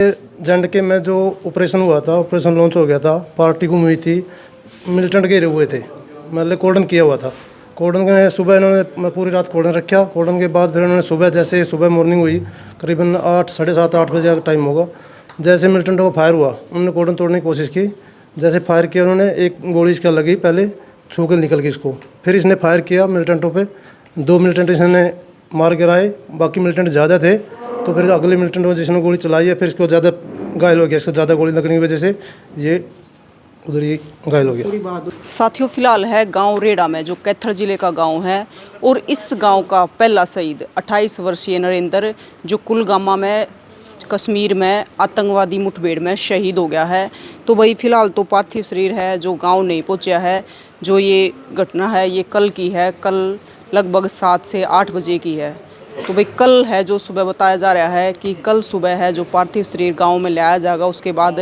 जंड के में जो ऑपरेशन हुआ था, ऑपरेशन लॉन्च हो गया था, पार्टी गुम हुई थी, मिलिटेंट घेरे हुए थे, मतलब कोर्डन किया हुआ था। कोर्डन के सुबह इन्होंने पूरी रात कोर्डन रखा। कोर्डन के बाद फिर उन्होंने सुबह मॉर्निंग हुई, करीबन 8 साढ़े 7 8 बजे का टाइम होगा। जैसे मिलिटेंट को फायर हुआ, उन्होंने कोर्डन तोड़ने की कोशिश की। जैसे फायर किया उन्होंने, एक गोली इसका लगी, पहले छू के निकल गई इसको। फिर इसने फायर किया मिलिटेंटों पे, 2 मिलिटेंट इसने मार गिराए, बाकी मिलिटेंट ज़्यादा थे। तो फिर अगले मिलिटेंट को जिसने गोली चलाई है, फिर इसको ज़्यादा घायल हो गया। इसको ज़्यादा गोली लगने की वजह से ये उधर ही घायल हो गया। साथियों, फिलहाल है गांव रेड़ा में, जो कैथर जिले का गांव है, और इस गांव का पहला शहीद 28 वर्षीय नरेंद्र, जो कुलगामा में कश्मीर में आतंकवादी मुठभेड़ में शहीद हो गया है। तो भाई फिलहाल तो पार्थिव शरीर है जो गांव नहीं पहुंचा है। जो ये घटना है ये कल की है, कल लगभग 7 से 8 बजे की है। तो भाई कल है जो सुबह बताया जा रहा है कि कल सुबह है जो पार्थिव शरीर गांव में लाया जाएगा, उसके बाद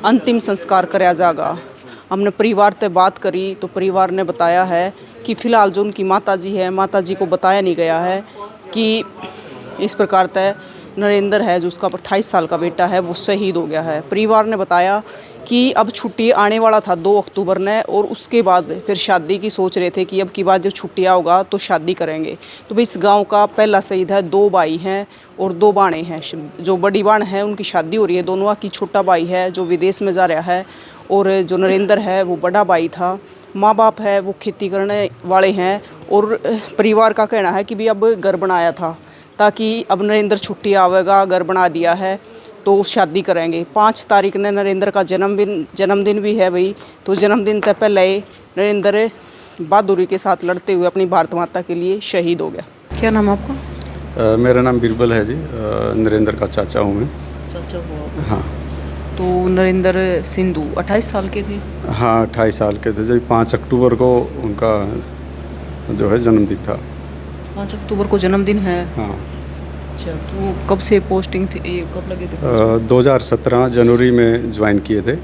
अंतिम संस्कार कराया जाएगा। हमने परिवार से बात करी तो परिवार ने बताया है कि फ़िलहाल जो उनकी माताजी है, माताजी को बताया नहीं गया है कि इस प्रकार तय नरेंद्र है जो उसका 28 साल का बेटा है वो शहीद हो गया है। परिवार ने बताया कि अब छुट्टी आने वाला था 2 अक्टूबर ने, और उसके बाद फिर शादी की सोच रहे थे कि अब की बात जब छुट्टियाँ होगा तो शादी करेंगे। तो भाई इस गांव का पहला शहीद है, 2 भाई हैं और 2 बाणे हैं। जो बड़ी बाण है उनकी शादी हो रही है दोनों की, छोटा भाई है जो विदेश में जा रहा है, और जो नरेंद्र है वो बड़ा भाई था। माँ बाप है वो खेती करने वाले हैं, और परिवार का कहना है कि भी अब घर बनाया था ताकि अब नरेंद्र छुट्टी आवेगा, घर बना दिया है तो शादी करेंगे। 5 तारीख ने नरेंद्र का जन्मदिन भी है भाई। तो जन्मदिन से पहले नरेंद्र बहादुरी के साथ लड़ते हुए अपनी भारत माता के लिए शहीद हो गया। क्या नाम है आपका? मेरा नाम बिरबल है जी। नरेंद्र का चाचा हूँ मैं। चाचा हुआ? हाँ। तो नरेंद्र सिंधु 28 साल के थे? हाँ, 28 साल के थे जब 5 अक्टूबर को उनका जो है जन्मदिन था। 5 अक्टूबर को जन्मदिन है? हाँ। अच्छा, तो कब से पोस्टिंग थी, ये कब लगे थे? 2017 जनवरी में ज्वाइन किए थे,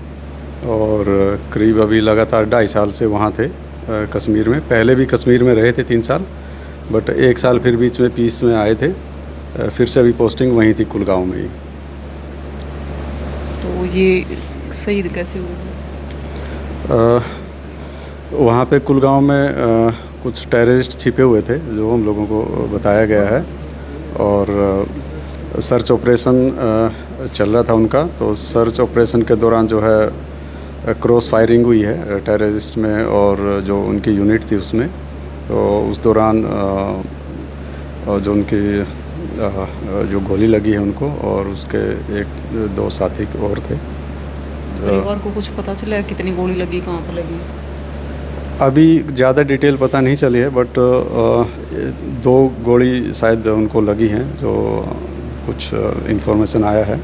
और करीब अभी लगातार 2.5 साल से वहाँ थे कश्मीर में। पहले भी कश्मीर में रहे थे 3 साल, बट 1 साल फिर बीच में पीस में आए थे। फिर से अभी पोस्टिंग वहीं थी कुलगांव में ही। तो ये शहीद कैसे हुए? वहाँ पे कुलगांव में कुछ टेररिस्ट छिपे हुए थे जो हम लोगों को बताया गया है, और सर्च ऑपरेशन चल रहा था उनका। तो सर्च ऑपरेशन के दौरान जो है क्रॉस फायरिंग हुई है टेररिस्ट में और जो उनकी यूनिट थी उसमें। तो उस दौरान जो उनकी जो गोली लगी है उनको, और उसके 1-2 साथी और थे। परिवार को कुछ पता चला है कितनी गोली लगी, कहाँ पर लगी? अभी ज़्यादा डिटेल पता नहीं चली है, बट 2 गोली शायद उनको लगी हैं, जो कुछ इंफॉर्मेशन आया है।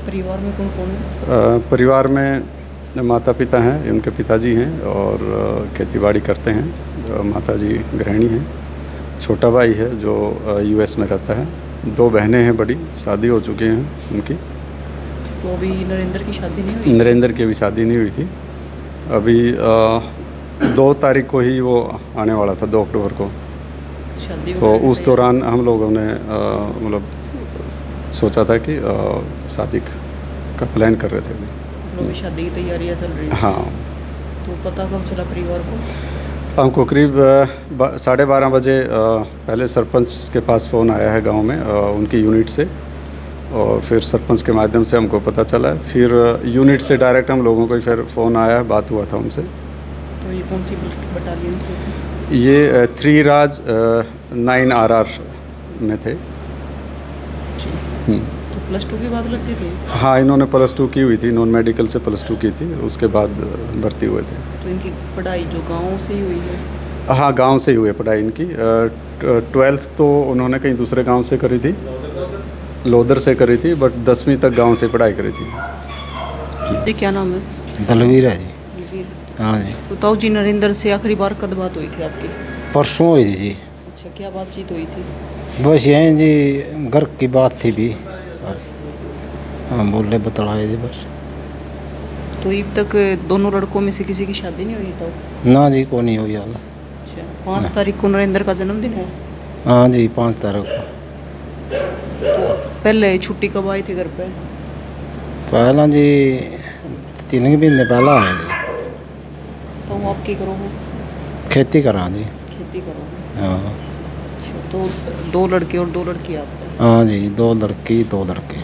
परिवार में कौन कौन है? परिवार में माता पिता हैं, उनके पिताजी हैं और खेतीबाड़ी करते हैं। माताजी गृहिणी हैं। छोटा भाई है जो US में रहता है। 2 बहनें हैं बड़ी, शादी हो चुकी हैं उनकी। तो अभी नरेंद्र की शादी नहीं हुई? नरेंद्र की अभी शादी नहीं हुई थी। अभी 2 तारीख को ही वो आने वाला था, 2 अक्टूबर को शादी। तो उस दौरान हम लोगों ने मतलब सोचा था कि शादी का प्लान कर रहे थे। मतलब शादी की तैयारियां चल रही हैं? हाँ। तो पता कब चला परिवार को? हमको करीब 12:30 बजे पहले सरपंच के पास फ़ोन आया है गांव में, उनकी यूनिट से, और फिर सरपंच के माध्यम से हमको पता चला। फिर यूनिट से डायरेक्ट हम लोगों को फिर फ़ोन आया, बात हुआ था उनसे। तो ये कौन सी बटालियन से थे? ये 3 राज 9 RR में थे। तो +2 के बाद लगती थी? हाँ, इन्होंने +2 की हुई थी, नॉन मेडिकल से +2 की थी, उसके बाद भर्ती हुए थे। तो इनकी पढ़ाई जो गांव से ही हुई है? हाँ, गांव से ही हुई है पढ़ाई इनकी। 12th तो उन्होंने कहीं दूसरे गांव से करी थी, लोदर से करी थी, बट 10वीं तक गांव से पढ़ाई करी थी। जी, क्या नाम है? दलवीर है जी। हाँ जी। तो ताऊ जी, नरेंद्र से आखिरी बार कब बात हुई थी आपकी? परसों हुई थी जी। अच्छा, क्या बातचीत हुई थी? बस यहीं जी घर की बात थी भी, और हाँ बोले बतलाए थे बस। तो अब तक दोनों लड़कों में से किसी की शादी नहीं हुई ताऊ? ना जी, को नहीं हुई हाल। अच्छा, 5 तारीख को नरेंद्र का जन्मदिन है? हाँ जी, 5 तारीख को। तो पहले छुट्टी कब आई थी घर पे? पहला जी 3 महीने पहला आए थे। तो आप की करो खेती करा जी। खेती करो। हाँ अच्छा, तो 2 लड़के और 2 लड़की आपको। हाँ जी, 2 लड़की 2 लड़के।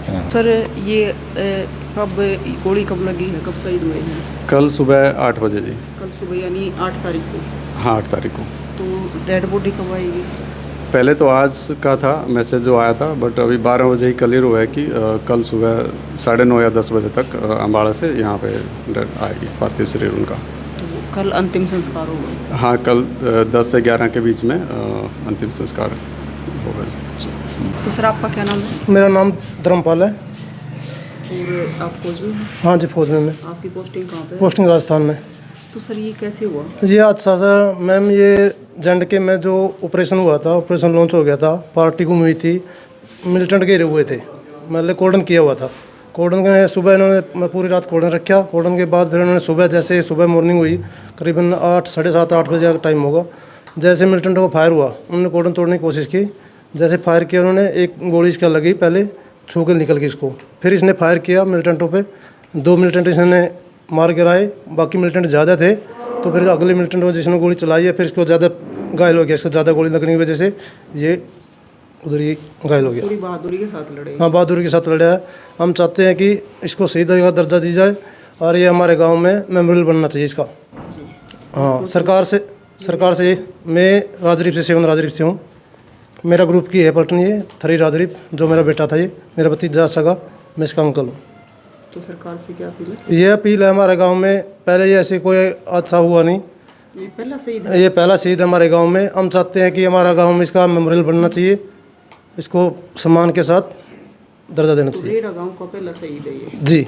हाँ सर ये कब गोली कब लगी है, कब शहीद हुए हैं? कल सुबह 8 बजे जी। कल सुबह यानी 8 तारीख को। हाँ 8 तारीख को। तो डेड बॉडी कब आएगी? पहले तो आज का था मैसेज जो आया था, बट अभी 12 बजे ही क्लियर हुआ है कि कल सुबह 9:30 या 10 बजे तक अम्बाड़ा से यहाँ पे आएगी पार्थिव शरीर उनका। तो कल अंतिम संस्कार होगा। हाँ कल 10 से 11 के बीच में अंतिम संस्कार होगा। तो सर आपका क्या नाम है? मेरा नाम धर्मपाल है। और आप फौज में हैं? हाँ जी, फौज में मैं। आपकी पोस्टिंग कहाँ पे है? पोस्टिंग राजस्थान में। तो सर ये कैसे हुआ? ये आज साजा मैम, ये JNK में जो ऑपरेशन हुआ था, ऑपरेशन लॉन्च हो गया था, पार्टी घूमी हुई थी, मिलिटेंट घेरे हुए थे, मतलब कोर्डन किया हुआ था। कोर्डन के सुबह इन्होंने पूरी रात कोर्डन रखा। कोर्डन के बाद फिर उन्होंने सुबह, जैसे सुबह मॉर्निंग हुई, करीबन 8, 7:30, 8 बजे का टाइम होगा, जैसे मिलिटेंट को फायर हुआ, उन्होंने कोर्डन तोड़ने की कोशिश की। जैसे फायर किया उन्होंने, एक गोली इसका लगी, पहले छू के निकल गई इसको। फिर इसने फायर किया मिलिटेंटों पे, 2 मिलिटेंट इसने मार गिराए, बाकी मिलिटेंट ज़्यादा थे। तो फिर अगले मिलिटेंट को जिसने गोली चलाई है, फिर इसको ज़्यादा घायल हो गया। इसको ज़्यादा गोली लगने की वजह से ये उधर ही घायल हो गया। पूरी बहादुरी के साथ लड़े। हाँ, बहादुरी के साथ लड़ा है। हम चाहते हैं कि इसको शहीद का दर्जा दी जाए और ये हमारे गांव में मेमोरियल बनना चाहिए इसका। हाँ, सरकार से मैं राजरीप से, सेवन राजरीप से हूँ। मेरा ग्रुप की है पलटन, ये 3 राजरीप, जो मेरा बेटा था, ये मेरा भतीजा सगा, मैं इसका अंकल हूँ। तो सरकार से क्या अपील है? ये अपील है हमारे गांव में, पहले ये ऐसे कोई हादसा हुआ नहीं, ये पहला शहीद है। ये पहला शहीद है हमारे गांव में। हम चाहते हैं कि हमारा गांव में इसका मेमोरियल बनना चाहिए, इसको सम्मान के साथ दर्जा देना तो चाहिए। रेड़ा गांव का पहला शहीद है ये। जी।